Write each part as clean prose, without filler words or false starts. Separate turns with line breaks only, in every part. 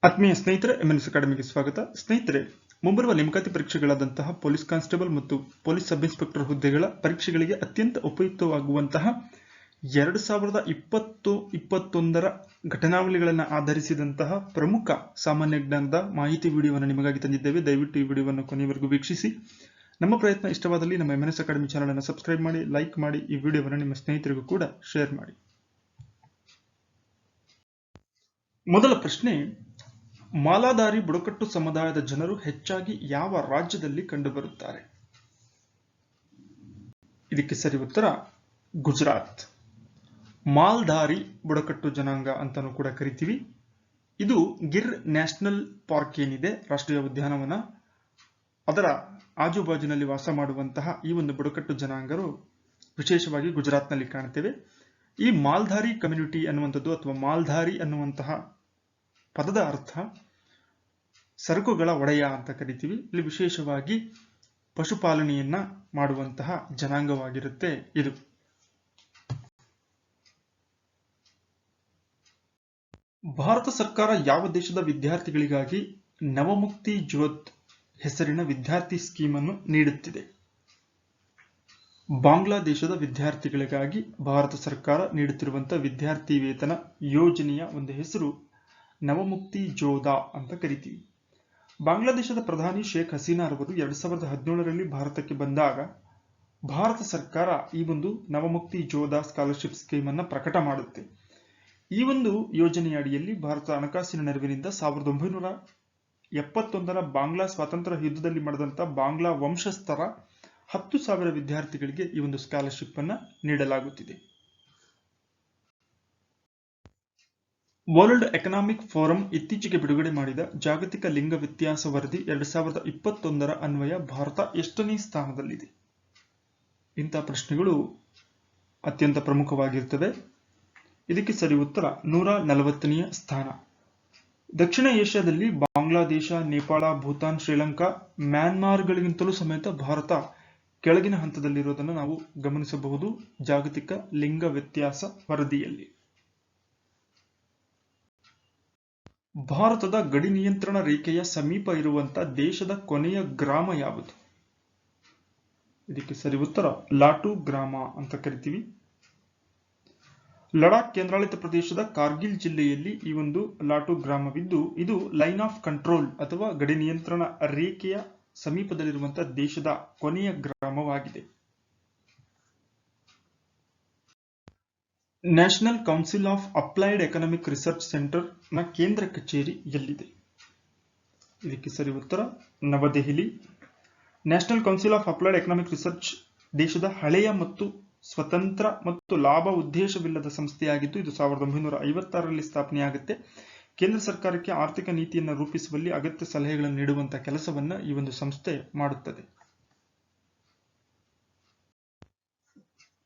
ಆತ್ಮೀಯ ಸ್ನೇಹಿತರೆ, MNS ಅಕಾಡೆಮಿಗೆ ಸ್ವಾಗತ. ಸ್ನೇಹಿತರೆ, ಮುಂಬರುವ ನೇಮಕಾತಿ ಪರೀಕ್ಷೆಗಳಾದಂತಹ ಪೊಲೀಸ್ ಕಾನ್ಸ್ಟೇಬಲ್ ಮತ್ತು ಪೊಲೀಸ್ ಸಬ್ ಇನ್ಸ್ಪೆಕ್ಟರ್ ಹುದ್ದೆಗಳ ಪರೀಕ್ಷೆಗಳಿಗೆ ಅತ್ಯಂತ ಉಪಯುಕ್ತವಾಗುವಂತಹ 2020-21ರ ಘಟನಾವಳಿಗಳನ್ನು ಆಧರಿಸಿದಂತಹ ಪ್ರಮುಖ ಸಾಮಾನ್ಯ ಜ್ಞಾನದ ಮಾಹಿತಿ ವಿಡಿಯೋವನ್ನು ನಿಮಗಾಗಿ ತಂದಿದ್ದೇವೆ. ದಯವಿಟ್ಟು ಈ ವಿಡಿಯೋವನ್ನು ಕೊನೆಯವರೆಗೂ ವೀಕ್ಷಿಸಿ. ನಮ್ಮ ಪ್ರಯತ್ನ ಇಷ್ಟವಾದಲ್ಲಿ ನಮ್ಮ MNS ಅಕಾಡೆಮಿ ಚಾನಲ್ ಅನ್ನು ಸಬ್ಸ್ಕ್ರೈಬ್ ಮಾಡಿ, ಲೈಕ್ ಮಾಡಿ, ಈ ವಿಡಿಯೋವನ್ನು ನಿಮ್ಮ ಸ್ನೇಹಿತರಿಗೂ ಕೂಡ ಶೇರ್ ಮಾಡಿ. ಮೊದಲ ಪ್ರಶ್ನೆ, ಮಾಲಾಧಾರಿ ಬುಡಕಟ್ಟು ಸಮುದಾಯದ ಜನರು ಹೆಚ್ಚಾಗಿ ಯಾವ ರಾಜ್ಯದಲ್ಲಿ ಕಂಡುಬರುತ್ತಾರೆ? ಇದಕ್ಕೆ ಸರಿ ಉತ್ತರ ಗುಜರಾತ್. ಮಾಲ್ಧಾರಿ ಬುಡಕಟ್ಟು ಜನಾಂಗ ಅಂತಾನೂ ಕೂಡ ಕರಿತೀವಿ. ಇದು ಗಿರ್ ನ್ಯಾಷನಲ್ ಪಾರ್ಕ್ ಏನಿದೆ, ರಾಷ್ಟ್ರೀಯ ಉದ್ಯಾನವನ, ಅದರ ಆಜುಬಾಜಿನಲ್ಲಿ ವಾಸ ಮಾಡುವಂತಹ ಈ ಒಂದು ಬುಡಕಟ್ಟು ಜನಾಂಗರು ವಿಶೇಷವಾಗಿ ಗುಜರಾತ್ನಲ್ಲಿ ಕಾಣ್ತೇವೆ. ಈ ಮಾಲ್ಧಾರಿ ಕಮ್ಯುನಿಟಿ ಅನ್ನುವಂಥದ್ದು ಅಥವಾ ಮಾಲ್ಧಾರಿ ಅನ್ನುವಂತಹ ಪದದ ಅರ್ಥ ಸರಕುಗಳ ಒಡೆಯ ಅಂತ ಕರಿತೀವಿ. ಇಲ್ಲಿ ವಿಶೇಷವಾಗಿ ಪಶುಪಾಲನೆಯನ್ನ ಮಾಡುವಂತಹ ಜನಾಂಗವಾಗಿರುತ್ತೆ ಇದು. ಭಾರತ ಸರ್ಕಾರ ಯಾವ ದೇಶದ ವಿದ್ಯಾರ್ಥಿಗಳಿಗಾಗಿ ನವಮುಕ್ತಿ ಜ್ಯೋತ್ ಹೆಸರಿನ ವಿದ್ಯಾರ್ಥಿ ಸ್ಕೀಮ್ ಅನ್ನು ನೀಡುತ್ತಿದೆ? ಬಾಂಗ್ಲಾದೇಶದ ವಿದ್ಯಾರ್ಥಿಗಳಿಗಾಗಿ ಭಾರತ ಸರ್ಕಾರ ನೀಡುತ್ತಿರುವಂತಹ ವಿದ್ಯಾರ್ಥಿ ವೇತನ ಯೋಜನೆಯ ಒಂದು ಹೆಸರು ನವಮುಕ್ತಿ ಜೋಧಾ ಅಂತ ಕರಿತೀವಿ. ಬಾಂಗ್ಲಾದೇಶದ ಪ್ರಧಾನಿ ಶೇಖ್ ಹಸೀನಾ ರವರು 2017ರಲ್ಲಿ ಭಾರತಕ್ಕೆ ಬಂದಾಗ ಭಾರತ ಸರ್ಕಾರ ಈ ಒಂದು ನವಮುಕ್ತಿ ಜೋಧಾ ಸ್ಕಾಲರ್ಶಿಪ್ ಸ್ಕೀಮ್ ಅನ್ನು ಪ್ರಕಟ ಮಾಡುತ್ತೆ. ಈ ಒಂದು ಯೋಜನೆಯ ಅಡಿಯಲ್ಲಿ ಭಾರತ ಹಣಕಾಸಿನ ನೆರವಿನಿಂದ 1971ರ ಬಾಂಗ್ಲಾ ಸ್ವಾತಂತ್ರ್ಯ ಯುದ್ಧದಲ್ಲಿ ಮಾಡಿದಂತಹ ಬಾಂಗ್ಲಾ ವಂಶಸ್ಥರ 10,000 ವಿದ್ಯಾರ್ಥಿಗಳಿಗೆ ಈ ಒಂದು ಸ್ಕಾಲರ್ಶಿಪ್ ಅನ್ನು ನೀಡಲಾಗುತ್ತಿದೆ. ವರ್ಲ್ಡ್ ಎಕನಾಮಿಕ್ ಫೋರಂ ಇತ್ತೀಚೆಗೆ ಬಿಡುಗಡೆ ಮಾಡಿದ ಜಾಗತಿಕ ಲಿಂಗ ವ್ಯತ್ಯಾಸ ವರದಿ 2021ರ ಅನ್ವಯ ಭಾರತ ಎಷ್ಟನೇ ಸ್ಥಾನದಲ್ಲಿದೆ? ಇಂತಹ ಪ್ರಶ್ನೆಗಳು ಅತ್ಯಂತ ಪ್ರಮುಖವಾಗಿರುತ್ತವೆ. ಇದಕ್ಕೆ ಸರಿ ಉತ್ತರ 140ನೇ ಸ್ಥಾನ. ದಕ್ಷಿಣ ಏಷ್ಯಾದಲ್ಲಿ ಬಾಂಗ್ಲಾದೇಶ, ನೇಪಾಳ, ಭೂತಾನ್, ಶ್ರೀಲಂಕಾ, ಮ್ಯಾನ್ಮಾರ್ಗಳಿಗಿಂತಲೂ ಸಮೇತ ಭಾರತ ಕೆಳಗಿನ ಹಂತದಲ್ಲಿರುವುದನ್ನು ನಾವು ಗಮನಿಸಬಹುದು ಜಾಗತಿಕ ಲಿಂಗ ವ್ಯತ್ಯಾಸ ವರದಿಯಲ್ಲಿ. ಭಾರತದ ಗಡಿ ನಿಯಂತ್ರಣ ರೇಖೆಯ ಸಮೀಪ ಇರುವಂತಹ ದೇಶದ ಕೊನೆಯ ಗ್ರಾಮ ಯಾವುದು? ಇದಕ್ಕೆ ಸರಿ ಉತ್ತರ ಲಾಟು ಗ್ರಾಮ ಅಂತ ಕರಿತೀವಿ. ಲಡಾಖ್ ಕೇಂದ್ರಾಡಳಿತ ಪ್ರದೇಶದ ಕಾರ್ಗಿಲ್ ಜಿಲ್ಲೆಯಲ್ಲಿ ಈ ಒಂದು ಲಾಟು ಗ್ರಾಮವಿದ್ದು ಇದು ಲೈನ್ ಆಫ್ ಕಂಟ್ರೋಲ್ ಅಥವಾ ಗಡಿ ನಿಯಂತ್ರಣ ರೇಖೆಯ ಸಮೀಪದಲ್ಲಿರುವಂತಹ ದೇಶದ ಕೊನೆಯ ಗ್ರಾಮವಾಗಿದೆ. National council of applied economic research centre ನ ಕೇಂದ್ರ ಕಚೇರಿ ಎಲ್ಲಿದೆ? ಇದಕ್ಕೆ ಸರಿ ಉತ್ತರ New Delhi. National council of applied economic research ದೇಶದ ಹಳೆಯ ಮತ್ತು ಸ್ವತಂತ್ರ ಮತ್ತು ಲಾಭ ಉದ್ದೇಶವಿಲ್ಲದ ಸಂಸ್ಥೆಯಾಗಿದ್ದು ಇದು 1956ರಲ್ಲಿ ಸ್ಥಾಪನೆಯಾಗುತ್ತೆ. ಕೇಂದ್ರ ಸರ್ಕಾರಕ್ಕೆ ಆರ್ಥಿಕ ನೀತಿಯನ್ನು ರೂಪಿಸುವಲ್ಲಿ ಅಗತ್ಯ ಸಲಹೆಗಳನ್ನು ನೀಡುವಂತಹ ಕೆಲಸವನ್ನ ಈ ಒಂದು ಸಂಸ್ಥೆ ಮಾಡುತ್ತದೆ.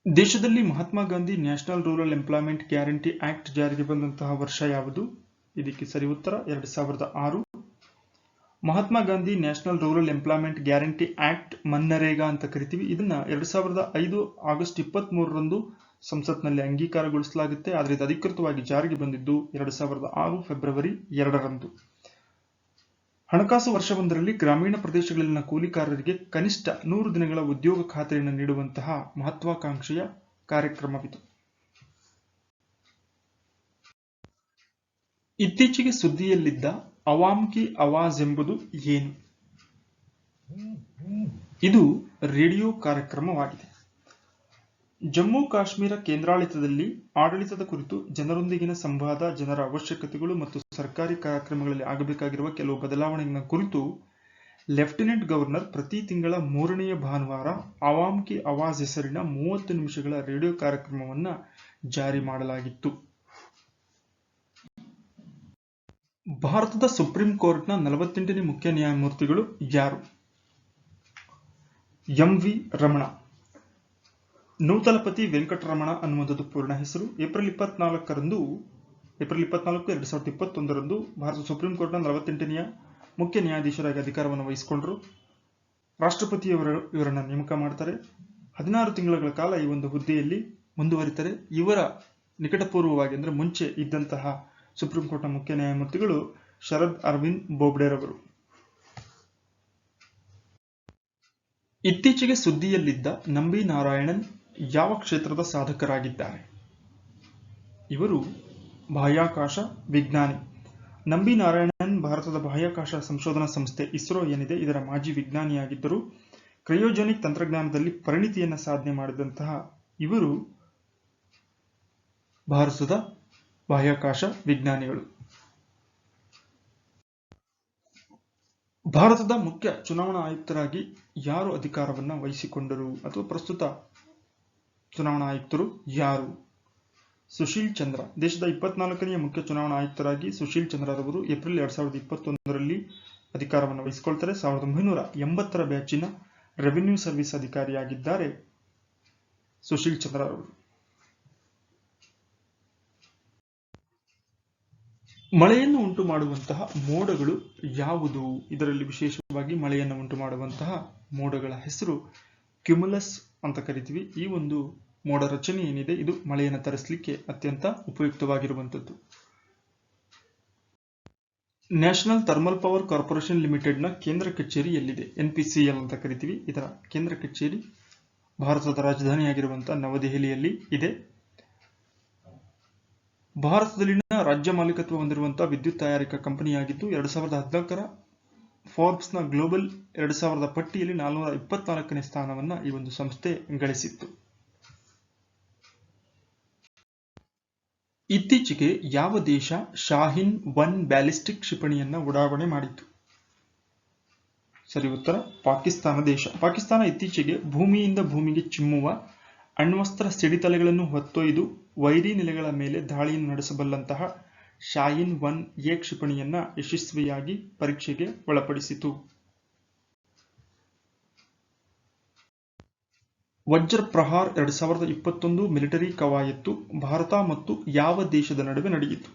ದೇಶದಲ್ಲಿ Mahatma Gandhi national rural employment guarantee act ಜಾರಿಗೆ ಬಂದಂತಹ ವರ್ಷ ಯಾವುದು? ಇದಕ್ಕೆ ಸರಿ ಉತ್ತರ 2006. Mahatma Gandhi national rural employment guarantee act MNREGA ಅಂತ ಕರಿತೀವಿ. ಇದನ್ನ 2005 ಆಗಸ್ಟ್ 23ರಂದು ಸಂಸತ್ನಲ್ಲಿ ಅಂಗೀಕಾರಗೊಳಿಸಲಾಗುತ್ತೆ. ಆದರೆ ಇದು ಅಧಿಕೃತವಾಗಿ ಜಾರಿಗೆ ಬಂದಿದ್ದು 2006 ಫೆಬ್ರವರಿ 2ರಂದು. ಹಣಕಾಸು ವರ್ಷವೊಂದರಲ್ಲಿ ಗ್ರಾಮೀಣ ಪ್ರದೇಶಗಳಲ್ಲಿನ ಕೂಲಿಕಾರರಿಗೆ ಕನಿಷ್ಠ 100 ದಿನಗಳ ಉದ್ಯೋಗ ಖಾತರಿಯನ್ನು ನೀಡುವಂತಹ ಮಹತ್ವಾಕಾಂಕ್ಷೆಯ ಕಾರ್ಯಕ್ರಮವಿದು. ಇತ್ತೀಚೆಗೆ ಸುದ್ದಿಯಲ್ಲಿದ್ದ ಅವಾಮ್ ಕಿ ಆವಾಜ್ ಎಂಬುದು ಏನು? ಇದು ರೇಡಿಯೋ ಕಾರ್ಯಕ್ರಮವಾಗಿದೆ. ಜಮ್ಮು ಕಾಶ್ಮೀರ ಕೇಂದ್ರಾಡಳಿತದಲ್ಲಿ ಆಡಳಿತದ ಕುರಿತು ಜನರೊಂದಿಗಿನ ಸಂವಾದ, ಜನರ ಅವಶ್ಯಕತೆಗಳು ಮತ್ತು ಸರ್ಕಾರಿ ಕಾರ್ಯಕ್ರಮಗಳಲ್ಲಿ ಆಗಬೇಕಾಗಿರುವ ಕೆಲವು ಬದಲಾವಣೆಗಳ ಕುರಿತು ಲೆಫ್ಟಿನೆಂಟ್ ಗವರ್ನರ್ ಪ್ರತಿ ತಿಂಗಳ 3ನೇ ಭಾನುವಾರ ಅವಾಮ್ ಕಿ ಆವಾಜ್ ಹೆಸರಿನ 30 ನಿಮಿಷಗಳ ರೇಡಿಯೋ ಕಾರ್ಯಕ್ರಮವನ್ನು ಜಾರಿ ಮಾಡಲಾಗಿತ್ತು. ಭಾರತದ ಸುಪ್ರೀಂ ಕೋರ್ಟ್ನ 48ನೇ ಮುಖ್ಯ ನ್ಯಾಯಮೂರ್ತಿಗಳು ಯಾರು? MV ರಮಣ. ನೂತಲಪತಿ ವೆಂಕಟರಮಣ ಅನ್ನುವಂಥದ್ದು ಪೂರ್ಣ ಹೆಸರು. ಏಪ್ರಿಲ್ 24, 2021ರಂದು ಭಾರತ ಸುಪ್ರೀಂ ಕೋರ್ಟ್ನ 48ನೇ ಮುಖ್ಯ ನ್ಯಾಯಾಧೀಶರಾಗಿ ಅಧಿಕಾರವನ್ನು ವಹಿಸಿಕೊಂಡರು. ರಾಷ್ಟ್ರಪತಿಯವರು ಇವರನ್ನು ನೇಮಕ ಮಾಡ್ತಾರೆ. 16 ತಿಂಗಳ ಕಾಲ ಈ ಒಂದು ಹುದ್ದೆಯಲ್ಲಿ ಮುಂದುವರಿತಾರೆ. ಇವರ ನಿಕಟಪೂರ್ವವಾಗಿ ಅಂದ್ರೆ ಮುಂಚೆ ಇದ್ದಂತಹ ಸುಪ್ರೀಂ ಕೋರ್ಟ್ನ ಮುಖ್ಯ ನ್ಯಾಯಮೂರ್ತಿಗಳು ಶರದ್ ಅರವಿಂದ್ ಬೋಬ್ಡೆರವರು. ಇತ್ತೀಚೆಗೆ ಸುದ್ದಿಯಲ್ಲಿದ್ದ ನಂಬಿ ನಾರಾಯಣನ್ ಯಾವ ಕ್ಷೇತ್ರದ ಸಾಧಕರಾಗಿದ್ದಾರೆ? ಇವರು ಬಾಹ್ಯಾಕಾಶ ವಿಜ್ಞಾನಿ. ನಂಬಿ ನಾರಾಯಣನ್ ಭಾರತದ ಬಾಹ್ಯಾಕಾಶ ಸಂಶೋಧನಾ ಸಂಸ್ಥೆ ಇಸ್ರೋ ಏನಿದೆ ಇದರ ಮಾಜಿ ವಿಜ್ಞಾನಿಯಾಗಿದ್ದರು. ಕ್ರಯೋಜೆನಿಕ್ ತಂತ್ರಜ್ಞಾನದಲ್ಲಿ ಪರಿಣಿತಿಯನ್ನು ಸಾಧನೆ ಮಾಡಿದಂತಹ ಇವರು ಭಾರತದ ಬಾಹ್ಯಾಕಾಶ ವಿಜ್ಞಾನಿಗಳು. ಭಾರತದ ಮುಖ್ಯ ಚುನಾವಣಾ ಆಯುಕ್ತರಾಗಿ ಯಾರು ಅಧಿಕಾರವನ್ನು ವಹಿಸಿಕೊಂಡರು ಅಥವಾ ಪ್ರಸ್ತುತ ಚುನಾವಣಾ ಆಯುಕ್ತರು ಯಾರು? ಸುಶೀಲ್ ಚಂದ್ರ. ದೇಶದ 24ನೇ ಮುಖ್ಯ ಚುನಾವಣಾ ಆಯುಕ್ತರಾಗಿ ಸುಶೀಲ್ ಚಂದ್ರರವರು ಏಪ್ರಿಲ್ 2021ರಲ್ಲಿ ಅಧಿಕಾರವನ್ನು ವಹಿಸಿಕೊಳ್ತಾರೆ. 1980ರ ಬ್ಯಾಚಿನ ರೆವಿನ್ಯೂ ಸರ್ವಿಸ್ ಅಧಿಕಾರಿಯಾಗಿದ್ದಾರೆ ಸುಶೀಲ್ ಚಂದ್ರರವರು. ಮಳೆಯನ್ನು ಉಂಟು ಮಾಡುವಂತಹ ಮೋಡಗಳು ಯಾವುದು? ಇದರಲ್ಲಿ ವಿಶೇಷವಾಗಿ ಮಳೆಯನ್ನು ಉಂಟು ಮಾಡುವಂತಹ ಮೋಡಗಳ ಹೆಸರು ಕ್ಯುಮುಲಸ್ ಅಂತ ಕರಿತೀವಿ. ಈ ಒಂದು ಮೋಡ ರಚನೆ ಏನಿದೆ ಇದು ಮಳೆಯನ್ನು ತರಿಸಲಿಕ್ಕೆ ಅತ್ಯಂತ ಉಪಯುಕ್ತವಾಗಿರುವಂಥದ್ದು. ನ್ಯಾಷನಲ್ ಥರ್ಮಲ್ ಪವರ್ ಕಾರ್ಪೊರೇಷನ್ ಲಿಮಿಟೆಡ್ನ ಕೇಂದ್ರ ಕಚೇರಿ ಎಲ್ಲಿದೆ? NPCL ಅಂತ ಕರಿತೀವಿ. ಇದರ ಕೇಂದ್ರ ಕಚೇರಿ ಭಾರತದ ರಾಜಧಾನಿಯಾಗಿರುವಂತಹ ನವದೆಹಲಿಯಲ್ಲಿ ಇದೆ. ಭಾರತದಲ್ಲಿನ ರಾಜ್ಯ ಮಾಲೀಕತ್ವ ಹೊಂದಿರುವಂತಹ ವಿದ್ಯುತ್ ತಯಾರಿಕಾ ಕಂಪನಿಯಾಗಿದ್ದು 2014ರ ಫೋರ್ಬ್ಸ್ನ ಗ್ಲೋಬಲ್ 2000 ಪಟ್ಟಿಯಲ್ಲಿ 424ನೇ ಸ್ಥಾನವನ್ನು ಈ ಒಂದು ಸಂಸ್ಥೆ ಗಳಿಸಿತ್ತು. ಇತ್ತೀಚೆಗೆ ಯಾವ ದೇಶ ಶಾಹಿನ್ 1 ಬ್ಯಾಲಿಸ್ಟಿಕ್ ಕ್ಷಿಪಣಿಯನ್ನ ಉಡಾವಣೆ ಮಾಡಿತು? ಸರಿ ಉತ್ತರ ಪಾಕಿಸ್ತಾನ ದೇಶ. ಪಾಕಿಸ್ತಾನ ಇತ್ತೀಚೆಗೆ ಭೂಮಿಯಿಂದ ಭೂಮಿಗೆ ಚಿಮ್ಮುವ ಅಣ್ವಸ್ತ್ರ ಸಿಡಿತಲೆಗಳನ್ನು ಹೊತ್ತೊಯ್ದು ವೈರಿ ನೆಲೆಗಳ ಮೇಲೆ ದಾಳಿಯನ್ನು ನಡೆಸಬಲ್ಲಂತಹ ಶಾಹಿನ್ 1A ಕ್ಷಿಪಣಿಯನ್ನ ಯಶಸ್ವಿಯಾಗಿ ಪರೀಕ್ಷೆಗೆ ಒಳಪಡಿಸಿತು. ವಜ್ರ ಪ್ರಹಾರ್ 2021 ಮಿಲಿಟರಿ ಕವಾಯತ್ತು ಭಾರತ ಮತ್ತು ಯಾವ ದೇಶದ ನಡುವೆ ನಡೆಯಿತು?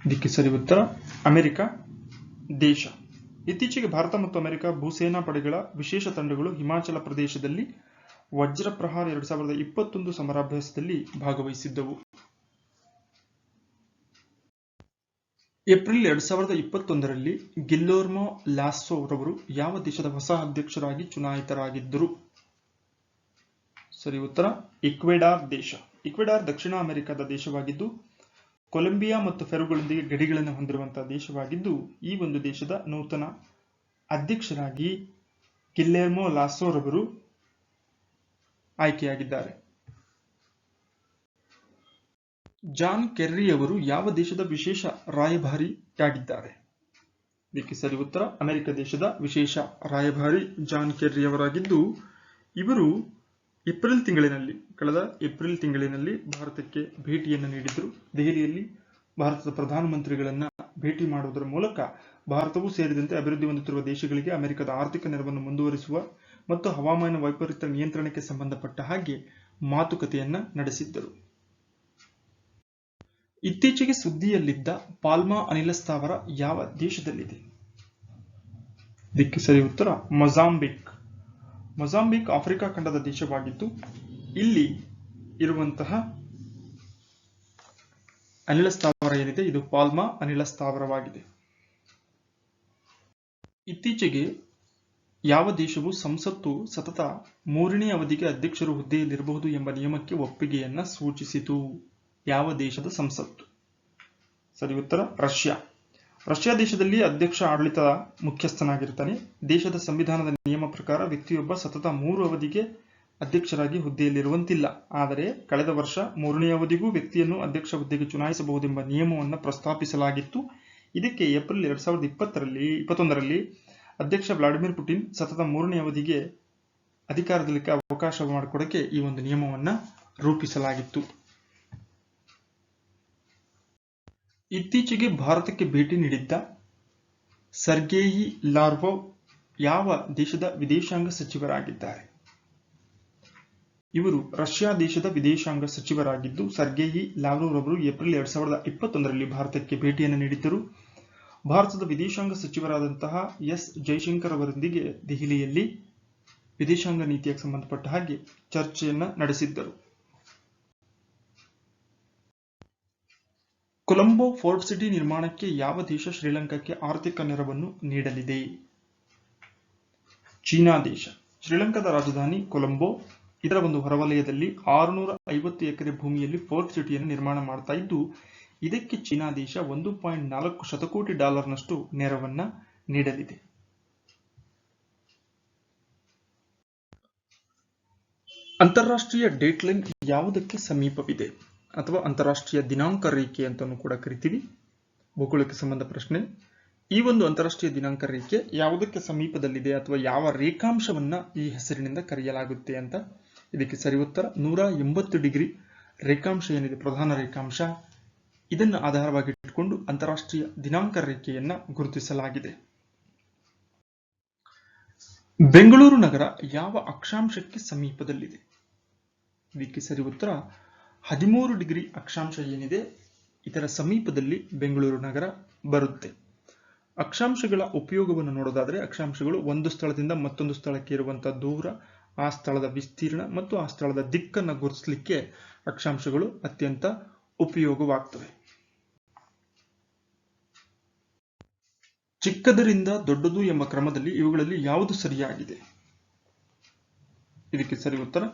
ಇದಕ್ಕೆ ಸರಿ ಉತ್ತರ ಅಮೆರಿಕ ದೇಶ. ಇತ್ತೀಚೆಗೆ ಭಾರತ ಮತ್ತು ಅಮೆರಿಕ ಭೂಸೇನಾ ಪಡೆಗಳ ವಿಶೇಷ ತಂಡಗಳು ಹಿಮಾಚಲ ಪ್ರದೇಶದಲ್ಲಿ ವಜ್ರ ಪ್ರಹಾರ್ 2021 ಸಮರಾಭ್ಯಾಸದಲ್ಲಿ ಭಾಗವಹಿಸಿದ್ದವು. ಏಪ್ರಿಲ್ 2021ರಲ್ಲಿ ಗಿಲ್ಲೋರ್ಮೊ ಲಾಸ್ಸೋ ರವರು ಯಾವ ದೇಶದ ಹೊಸ ಅಧ್ಯಕ್ಷರಾಗಿ ಚುನಾಯಿತರಾಗಿದ್ದರು? ಸರಿ ಉತ್ತರ ಈಕ್ವೆಡಾರ್ ದೇಶ. ಈಕ್ವೆಡಾರ್ ದಕ್ಷಿಣ ಅಮೆರಿಕದ ದೇಶವಾಗಿದ್ದು ಕೊಲಂಬಿಯಾ ಮತ್ತು ಪೆರುಗಳೊಂದಿಗೆ ಗಡಿಗಳನ್ನು ಹೊಂದಿರುವಂತಹ ದೇಶವಾಗಿದ್ದು ಈ ಒಂದು ದೇಶದ ನೂತನ ಅಧ್ಯಕ್ಷರಾಗಿ ಗಿಲ್ಲೆರ್ಮೊ ಲಾಸ್ಸೋ ರವರು ಆಯ್ಕೆಯಾಗಿದ್ದಾರೆ. ಜಾನ್ ಕೆರ್ರಿ ಅವರು ಯಾವ ದೇಶದ ವಿಶೇಷ ರಾಯಭಾರಿಯಾಗಿದ್ದಾರೆ? ಇದಕ್ಕೆ ಸರಿ ಉತ್ತರ ಅಮೆರಿಕ ದೇಶದ ವಿಶೇಷ ರಾಯಭಾರಿ ಜಾನ್ ಕೆರ್ರಿ ಅವರಾಗಿದ್ದು ಇವರು ಕಳೆದ ಏಪ್ರಿಲ್ ತಿಂಗಳಿನಲ್ಲಿ ಭಾರತಕ್ಕೆ ಭೇಟಿಯನ್ನು ನೀಡಿದ್ರು. ದೆಹಲಿಯಲ್ಲಿ ಭಾರತದ ಪ್ರಧಾನಮಂತ್ರಿಗಳನ್ನ ಭೇಟಿ ಮಾಡುವುದರ ಮೂಲಕ ಭಾರತವೂ ಸೇರಿದಂತೆ ಅಭಿವೃದ್ಧಿ ಹೊಂದುತ್ತಿರುವ ದೇಶಗಳಿಗೆ ಅಮೆರಿಕದ ಆರ್ಥಿಕ ನೆರವನ್ನು ಮುಂದುವರಿಸುವ ಮತ್ತು ಹವಾಮಾನ ವೈಪರೀತ್ಯ ನಿಯಂತ್ರಣಕ್ಕೆ ಸಂಬಂಧಪಟ್ಟ ಹಾಗೆ ಮಾತುಕತೆಯನ್ನ ನಡೆಸಿದ್ದರು. ಇತ್ತೀಚೆಗೆ ಸುದ್ದಿಯಲ್ಲಿದ್ದ ಪಾಲ್ಮಾ ಅನಿಲ ಸ್ಥಾವರ ಯಾವ ದೇಶದಲ್ಲಿದೆ? ಇದಕ್ಕೆ ಸರಿ ಉತ್ತರ ಮೊಜಾಂಬಿಕ್. ಮೊಜಾಂಬಿಕ್ ಆಫ್ರಿಕಾ ಖಂಡದ ದೇಶವಾಗಿದ್ದು ಇಲ್ಲಿ ಇರುವಂತಹ ಅನಿಲ ಸ್ಥಾವರ ಏನಿದೆ ಇದು ಪಾಲ್ಮಾ ಅನಿಲ ಸ್ಥಾವರವಾಗಿದೆ. ಇತ್ತೀಚೆಗೆ ಯಾವ ದೇಶವು ಸಂಸತ್ತು ಸತತ 3ನೇ ಅವಧಿಗೆ ಅಧ್ಯಕ್ಷರು ಹುದ್ದೆಯಲ್ಲಿರಬಹುದು ಎಂಬ ನಿಯಮಕ್ಕೆ ಒಪ್ಪಿಗೆಯನ್ನ ಸೂಚಿಸಿತು? ಯಾವ ದೇಶದ ಸಂಸತ್ತು? ಸರಿ ಉತ್ತರ ರಷ್ಯಾ. ರಷ್ಯಾ ದೇಶದಲ್ಲಿ ಅಧ್ಯಕ್ಷ ಆಡಳಿತ ಮುಖ್ಯಸ್ಥನಾಗಿರ್ತಾನೆ. ದೇಶದ ಸಂವಿಧಾನದ ನಿಯಮ ಪ್ರಕಾರ ವ್ಯಕ್ತಿಯೊಬ್ಬ ಸತತ 3 ಅವಧಿಗೆ ಅಧ್ಯಕ್ಷರಾಗಿ ಹುದ್ದೆಯಲ್ಲಿರುವಂತಿಲ್ಲ. ಆದರೆ ಕಳೆದ ವರ್ಷ 3ನೇ ಅವಧಿಗೂ ವ್ಯಕ್ತಿಯನ್ನು ಅಧ್ಯಕ್ಷ ಹುದ್ದೆಗೆ ಚುನಾಯಿಸಬಹುದೆಂಬ ನಿಯಮವನ್ನು ಪ್ರಸ್ತಾಪಿಸಲಾಗಿತ್ತು. ಇದಕ್ಕೆ ಏಪ್ರಿಲ್ 2021ರಲ್ಲಿ ಅಧ್ಯಕ್ಷ ವ್ಲಾಡಿಮಿರ್ ಪುಟಿನ್ ಸತತ 3ನೇ ಅವಧಿಗೆ ಅಧಿಕಾರದಲ್ಲಿಕ್ಕೆ ಅವಕಾಶ ಮಾಡಿಕೊಡಕ್ಕೆ ಈ ಒಂದು ನಿಯಮವನ್ನ ರೂಪಿಸಲಾಗಿತ್ತು. ಇತ್ತೀಚೆಗೆ ಭಾರತಕ್ಕೆ ಭೇಟಿ ನೀಡಿದ್ದ ಸರ್ಗೇಯಿ ಲಾವ್ರೊವ್ ಯಾವ ದೇಶದ ವಿದೇಶಾಂಗ ಸಚಿವರಾಗಿದ್ದಾರೆ? ಇವರು ರಷ್ಯಾ ದೇಶದ ವಿದೇಶಾಂಗ ಸಚಿವರಾಗಿದ್ದು ಸರ್ಗೇಯಿ ಲಾವ್ರೊವ್ ರವರು ಏಪ್ರಿಲ್ 2021ರಲ್ಲಿ ಭಾರತಕ್ಕೆ ಭೇಟಿಯನ್ನು ನೀಡಿದ್ದರು. ಭಾರತದ ವಿದೇಶಾಂಗ ಸಚಿವರಾದಂತಹ ಎಸ್ ಜೈಶಂಕರ್ ಅವರೊಂದಿಗೆ ದೆಹಲಿಯಲ್ಲಿ ವಿದೇಶಾಂಗ ನೀತಿಗೆ ಸಂಬಂಧಪಟ್ಟ ಹಾಗೆ ಚರ್ಚೆಯನ್ನ ನಡೆಸಿದ್ದರು. ಕೊಲಂಬೋ ಫೋರ್ಟ್ ಸಿಟಿ ನಿರ್ಮಾಣಕ್ಕೆ ಯಾವ ದೇಶ ಶ್ರೀಲಂಕಾಕ್ಕೆ ಆರ್ಥಿಕ ನೆರವನ್ನು ನೀಡಲಿದೆ? ಚೀನಾ ದೇಶ. ಶ್ರೀಲಂಕಾದ ರಾಜಧಾನಿ ಕೊಲಂಬೋ, ಇದರ ಒಂದು ಹೊರವಲಯದಲ್ಲಿ 650 ಎಕರೆ ಭೂಮಿಯಲ್ಲಿ ಫೋರ್ಟ್ ಸಿಟಿಯನ್ನು ನಿರ್ಮಾಣ ಮಾಡ್ತಾ ಇದ್ದು, ಇದಕ್ಕೆ ಚೀನಾ ದೇಶ $1.4 ಶತಕೋಟಿ ನಷ್ಟು ನೆರವನ್ನ ನೀಡಲಿದೆ. ಅಂತಾರಾಷ್ಟ್ರೀಯ ಡೇಟ್ಲೈನ್ ಯಾವುದಕ್ಕೆ ಸಮೀಪವಿದೆ ಅಥವಾ ಅಂತಾರಾಷ್ಟ್ರೀಯ ದಿನಾಂಕ ರೇಖೆ ಅಂತಾನೂ ಕೂಡ ಕರಿತೀವಿ. ಭೂಗೋಳಕ್ಕೆ ಸಂಬಂಧ ಪ್ರಶ್ನೆ. ಈ ಒಂದು ಅಂತಾರಾಷ್ಟ್ರೀಯ ದಿನಾಂಕ ರೇಖೆ ಯಾವುದಕ್ಕೆ ಸಮೀಪದಲ್ಲಿದೆ ಅಥವಾ ಯಾವ ರೇಖಾಂಶವನ್ನ ಈ ಹೆಸರಿನಿಂದ ಕರೆಯಲಾಗುತ್ತೆ ಅಂತ. ಇದಕ್ಕೆ ಸರಿ ಉತ್ತರ 180 ಡಿಗ್ರಿ ರೇಖಾಂಶ ಏನಿದೆ, ಪ್ರಧಾನ ರೇಖಾಂಶ, ಇದನ್ನು ಆಧಾರವಾಗಿ ಇಟ್ಟುಕೊಂಡು ಅಂತಾರಾಷ್ಟ್ರೀಯ ದಿನಾಂಕ ರೇಖೆಯನ್ನ ಗುರುತಿಸಲಾಗಿದೆ. ಬೆಂಗಳೂರು ನಗರ ಯಾವ ಅಕ್ಷಾಂಶಕ್ಕೆ ಸಮೀಪದಲ್ಲಿದೆ? ಇದಕ್ಕೆ ಸರಿ ಉತ್ತರ 13 ಡಿಗ್ರಿ ಅಕ್ಷಾಂಶ ಏನಿದೆ, ಇದರ ಸಮೀಪದಲ್ಲಿ ಬೆಂಗಳೂರು ನಗರ ಬರುತ್ತೆ. ಅಕ್ಷಾಂಶಗಳ ಉಪಯೋಗವನ್ನು ನೋಡೋದಾದ್ರೆ, ಅಕ್ಷಾಂಶಗಳು ಒಂದು ಸ್ಥಳದಿಂದ ಮತ್ತೊಂದು ಸ್ಥಳಕ್ಕೆ ಇರುವಂತಹ ದೂರ, ಆ ಸ್ಥಳದ ವಿಸ್ತೀರ್ಣ ಮತ್ತು ಆ ಸ್ಥಳದ ದಿಕ್ಕನ್ನು ಗುರುತಿಸಲಿಕ್ಕೆ ಅಕ್ಷಾಂಶಗಳು ಅತ್ಯಂತ ಉಪಯೋಗವಾಗ್ತವೆ. ಚಿಕ್ಕದರಿಂದ ದೊಡ್ಡದು ಎಂಬ ಕ್ರಮದಲ್ಲಿ ಇವುಗಳಲ್ಲಿ ಯಾವುದು ಸರಿಯಾಗಿದೆ? ಇದಕ್ಕೆ ಸರಿ ಉತ್ತರ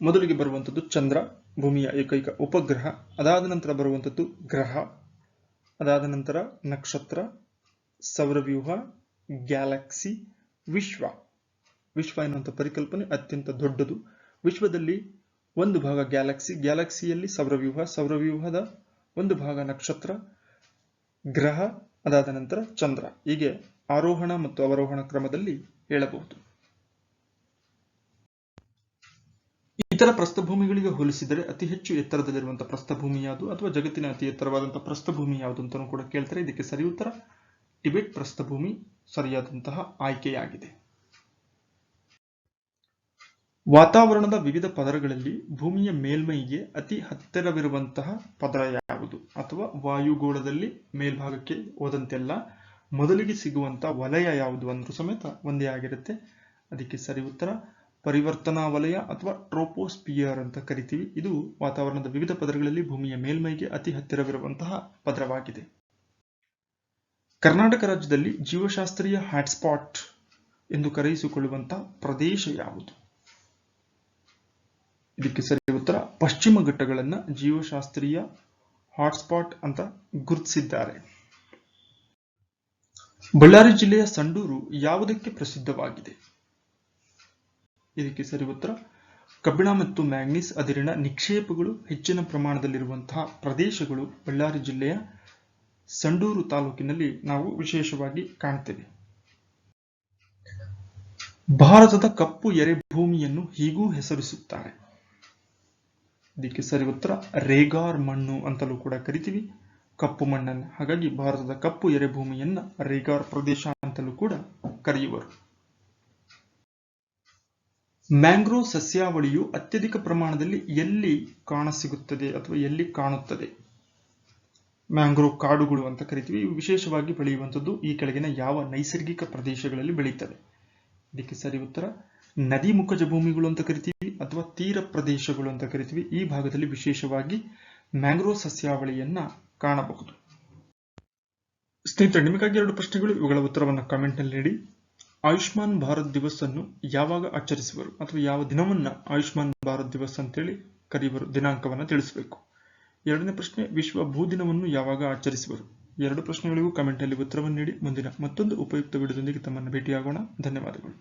ಮೊದಲಿಗೆ ಬರುವಂತದ್ದು ಚಂದ್ರ, ಭೂಮಿಯ ಏಕೈಕ ಉಪಗ್ರಹ. ಅದಾದ ನಂತರ ಬರುವಂತದ್ದು ಗ್ರಹ, ಅದಾದ ನಂತರ ನಕ್ಷತ್ರ, ಸೌರವ್ಯೂಹ, ಗ್ಯಾಲಕ್ಸಿ, ವಿಶ್ವ. ವಿಶ್ವ ಎನ್ನುವಂಥ ಪರಿಕಲ್ಪನೆ ಅತ್ಯಂತ ದೊಡ್ಡದು. ವಿಶ್ವದಲ್ಲಿ ಒಂದು ಭಾಗ ಗ್ಯಾಲಕ್ಸಿ, ಗ್ಯಾಲಕ್ಸಿಯಲ್ಲಿ ಸೌರವ್ಯೂಹ, ಸೌರವ್ಯೂಹದ ಒಂದು ಭಾಗ ನಕ್ಷತ್ರ, ಗ್ರಹ, ಅದಾದ ನಂತರ ಚಂದ್ರ. ಹೀಗೆ ಆರೋಹಣ ಮತ್ತು ಅವರೋಹಣ ಕ್ರಮದಲ್ಲಿ ಹೇಳಬಹುದು. ಇತರ ಪ್ರಸ್ಥಭೂಮಿಗಳಿಗೆ ಹೋಲಿಸಿದರೆ ಅತಿ ಹೆಚ್ಚು ಎತ್ತರದಲ್ಲಿರುವಂತಹ ಪ್ರಸ್ಥಭೂಮಿ ಯಾವುದು ಅಥವಾ ಜಗತ್ತಿನ ಅತಿ ಎತ್ತರವಾದಂತಹ ಪ್ರಸ್ಥಭೂಮಿ ಯಾವುದು ಅಂತಾನೂ ಕೂಡ ಕೇಳ್ತಾರೆ. ಇದಕ್ಕೆ ಸರಿ ಉತ್ತರ ಟಿಬೆಟ್ ಪ್ರಸ್ಥಭೂಮಿ ಸರಿಯಾದಂತಹ ಆಯ್ಕೆಯಾಗಿದೆ. ವಾತಾವರಣದ ವಿವಿಧ ಪದರಗಳಲ್ಲಿ ಭೂಮಿಯ ಮೇಲ್ಮೈಗೆ ಅತಿ ಹತ್ತಿರವಿರುವಂತಹ ಪದರ ಯಾವುದು? ಅಥವಾ ವಾಯುಗೋಳದಲ್ಲಿ ಮೇಲ್ಭಾಗಕ್ಕೆ ಹೋದಂತೆಲ್ಲ ಮೊದಲಿಗೆ ಸಿಗುವಂತಹ ವಲಯ ಯಾವುದು ಅಂದ್ರೂ ಸಮೇತ ಒಂದೇ ಆಗಿರುತ್ತೆ. ಅದಕ್ಕೆ ಸರಿ ಉತ್ತರ ಪರಿವರ್ತನಾ ವಲಯ ಅಥವಾ ಟ್ರೋಪೋಸ್ಪಿಯರ್ ಅಂತ ಕರಿತೀವಿ. ಇದು ವಾತಾವರಣದ ವಿವಿಧ ಪದರಗಳಲ್ಲಿ ಭೂಮಿಯ ಮೇಲ್ಮೈಗೆ ಅತಿ ಹತ್ತಿರವಿರುವಂತಹ ಪದರವಾಗಿದೆ. ಕರ್ನಾಟಕ ರಾಜ್ಯದಲ್ಲಿ ಜೀವಶಾಸ್ತ್ರೀಯ ಹಾಟ್ಸ್ಪಾಟ್ ಎಂದು ಕರೆಯಿಸಿಕೊಳ್ಳುವಂತಹ ಪ್ರದೇಶ ಯಾವುದು? ಇದಕ್ಕೆ ಸರಿ ಉತ್ತರ ಪಶ್ಚಿಮ ಘಟ್ಟಗಳನ್ನ ಜೀವಶಾಸ್ತ್ರೀಯ ಹಾಟ್ಸ್ಪಾಟ್ ಅಂತ ಗುರುತಿಸಿದ್ದಾರೆ. ಬಳ್ಳಾರಿ ಜಿಲ್ಲೆಯ ಸಂಡೂರು ಯಾವುದಕ್ಕೆ ಪ್ರಸಿದ್ಧವಾಗಿದೆ? ಇದಕ್ಕೆ ಸರಿ ಉತ್ತರ ಕಬ್ಬಿಣ ಮತ್ತು ಮ್ಯಾಂಗನೀಸ್ ಅದಿರಿನ ನಿಕ್ಷೇಪಗಳು ಹೆಚ್ಚಿನ ಪ್ರಮಾಣದಲ್ಲಿರುವಂತಹ ಪ್ರದೇಶಗಳು ಬಳ್ಳಾರಿ ಜಿಲ್ಲೆಯ ಸಂಡೂರು ತಾಲೂಕಿನಲ್ಲಿ ನಾವು ವಿಶೇಷವಾಗಿ ಕಾಣ್ತೇವೆ. ಭಾರತದ ಕಪ್ಪು ಎರೆಭೂಮಿಯನ್ನು ಹೀಗೂ ಹೆಸರಿಸುತ್ತಾರೆ. ಇದಕ್ಕೆ ಸರಿ ಉತ್ತರ ರೇಗಾರ್ ಮಣ್ಣು ಅಂತಲೂ ಕೂಡ ಕರಿತೀವಿ ಕಪ್ಪು ಮಣ್ಣನ್ನು. ಹಾಗಾಗಿ ಭಾರತದ ಕಪ್ಪು ಎರೆಭೂಮಿಯನ್ನ ರೇಗಾರ್ ಪ್ರದೇಶ ಅಂತಲೂ ಕೂಡ ಕರೆಯುವರು. ಮ್ಯಾಂಗ್ರೋವ್ ಸಸ್ಯಾವಳಿಯು ಅತ್ಯಧಿಕ ಪ್ರಮಾಣದಲ್ಲಿ ಎಲ್ಲಿ ಕಾಣಸಿಗುತ್ತದೆ ಅಥವಾ ಎಲ್ಲಿ ಕಾಣುತ್ತದೆ? ಮ್ಯಾಂಗ್ರೋವ್ ಕಾಡುಗಳು ಅಂತ ಕರಿತೀವಿ. ಇವು ವಿಶೇಷವಾಗಿ ಬೆಳೆಯುವಂಥದ್ದು ಈ ಕೆಳಗಿನ ಯಾವ ನೈಸರ್ಗಿಕ ಪ್ರದೇಶಗಳಲ್ಲಿ ಬೆಳೀತವೆ? ಇದಕ್ಕೆ ಸರಿ ಉತ್ತರ ನದಿ ಮುಖಜ ಭೂಮಿಗಳು ಅಂತ ಕರಿತೀವಿ ಅಥವಾ ತೀರ ಪ್ರದೇಶಗಳು ಅಂತ ಕರಿತೀವಿ. ಈ ಭಾಗದಲ್ಲಿ ವಿಶೇಷವಾಗಿ ಮ್ಯಾಂಗ್ರೋವ್ ಸಸ್ಯಾವಳಿಯನ್ನ ಕಾಣಬಹುದು. ಸ್ನೇಹಿತರೆ, ನಿಮಗಾಗಿ 2 ಪ್ರಶ್ನೆಗಳು, ಇವುಗಳ ಉತ್ತರವನ್ನು ಕಾಮೆಂಟ್ ನಲ್ಲಿ ನೀಡಿ. ಆಯುಷ್ಮಾನ್ ಭಾರತ್ ದಿವಸ್ ಅನ್ನು ಯಾವಾಗ ಆಚರಿಸುವರು ಅಥವಾ ಯಾವ ದಿನವನ್ನ ಆಯುಷ್ಮಾನ್ ಭಾರತ್ ದಿವಸ್ ಅಂತೇಳಿ ಕರೆಯುವರು? ದಿನಾಂಕವನ್ನ ತಿಳಿಸಬೇಕು. 2ನೇ ಪ್ರಶ್ನೆ, ವಿಶ್ವ ಭೂ ದಿನವನ್ನು ಯಾವಾಗ ಆಚರಿಸುವರು? 2 ಪ್ರಶ್ನೆಗಳಿಗೂ ಕಾಮೆಂಟ್ ನಲ್ಲಿ ಉತ್ತರವನ್ನು ನೀಡಿ. ಮುಂದಿನ ಮತ್ತೊಂದು ಉಪಯುಕ್ತ ವಿಡಿಯೋದೊಂದಿಗೆ ತಮ್ಮನ್ನು ಭೇಟಿಯಾಗೋಣ. ಧನ್ಯವಾದಗಳು.